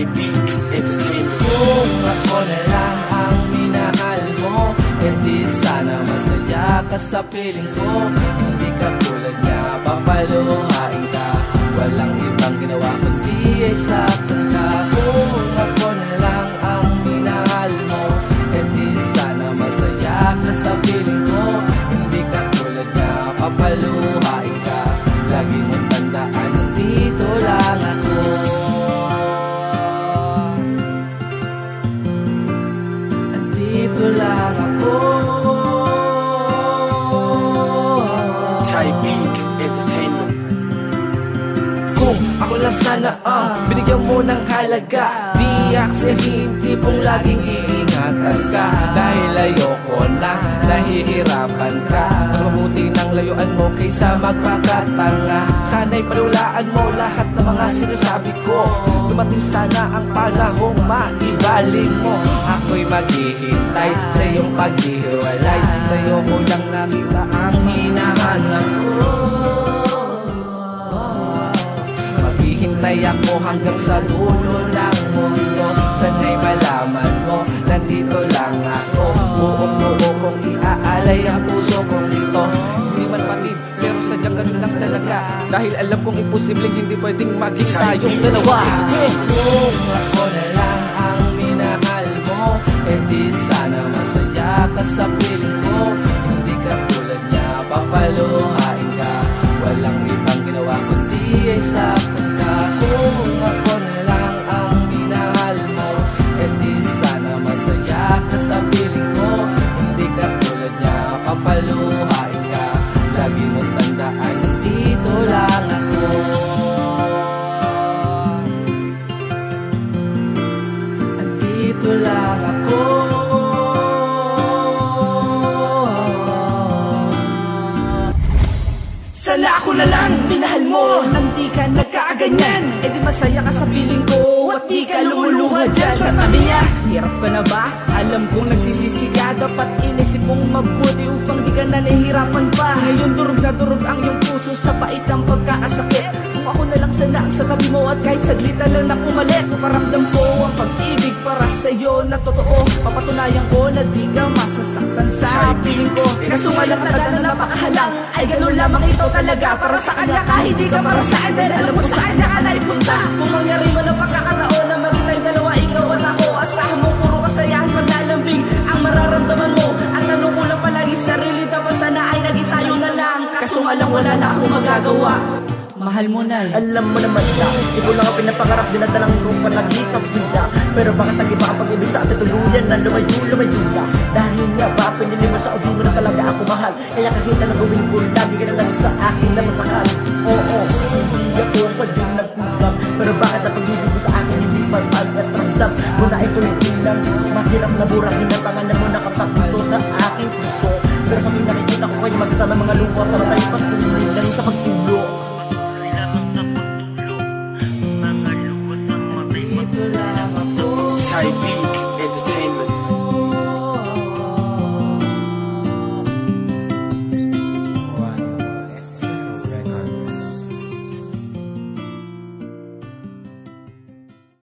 Beat Entertainment. Kung ako na lang ang minahal mo, hindi sana masaya ka sa piling ko. Hindi ka tulad niya, papaluhain ka. Walang ibang ginawa kundi ay saktan ka. Kung ako na lang ang minahal mo, hindi sana masaya ka sa piling ko. Hindi ka tulad niya, papaluhain ka. Lagi mong tandaan, nandito lang ako. Nandito lang ako. Beat Entertainment. Kung ako lang sana binigyan mo ng halaga, di aksahin, tipong laging iingatan ka. Dahil ayoko na nahihirapan ka. Mas mabuti nang layuan mo kaysa magpakatanga. Sana'y palulaan mo lahat ng mga sinasabi ko. Dumating sana ang panahong maibaling mo. Ako'y maghihintay sa iyong paghihiwalay. Sa'yo ko lang nakita ang hinahanap ko. Maghihintay ako hanggang sa dulo ng mundo. Sana'y malaman mo, nandito lang ako. Buong-buo kong iaalay ang puso kong ito. Hindi man patid, pero sadyang ganun lang talaga. Dahil alam kong imposibleng hindi pwedeng maging tayong dalawa. Kung ako na lang ang minahal mo, hindi sana masaya ka sa piling ko. Hindi ka tulad niya, papaluhain ka. Walang ibang ginawa kundi ay saktan ka. Kung ako na lang ang minahal mo, hindi sana masaya ka sa piling ko. Hindi ka tulad niya, papaluhain ka. Lagi mong tandaan, nandito lang ako. Nandito lang ako. Sana ako na lang minahal mo, nang di ka nagkaaganyan. E di masaya ka sa piling ko at di ka lumuluha dyan sa tabi niya. Hirap ka na ba? Alam kong nagsisisi ka. Dapat inisip mong mabuti upang di ka na nahihirapan pa. Ngayon durog na durog ang iyong puso sa pait ng pagkakasakit. Kung ako na lang sana ang sa tabi mo at kahit saglit na lang na pumalit, paparamdam ko ang pag-ibig para sa'yo na totoo. Papatunayan ko na di ka masasaktan sa piling ko. Kaso nga lang tagal na napakahalang, ay ganun lamang ito talaga para sa kanya. Kahit di ka para sa akin, alam mo sa kanya ka naipunta. Kung mangyari mo ng pagkakataon na maging tayong dalawa, ikaw at ako, asahan mo puro kasayahan pag nalambing ang mararamdaman mo. Ang tanong ko lang palagi sarili, dapat sana ay naging tayo na lang. Kaso nga lang wala na akong magagawa. Mahal mo na Alam mo naman na ikaw lang ang pinapangarap, dinadalangin ko palagi sa pula. Pero bakit nag-iba ang pag-ibig sa atin tuluyan na lumayo na. Dahil nga ba pinili mo sa ubi mo na talaga ako mahal. Kaya kahit na gawin ko, lagi ka na lang sa akin nasasakal. Oo, hindi ako sa din nagkulang. Pero bakit ang pag-ibig mo sa akin hindi pasal at ramdam mo na ito hindi lang mahirap na burahin ang pangalan mo nakapagpunto sa aking puso. Pero kami nakikita ko kayo magkasama mga lupa sa matay pagkulang.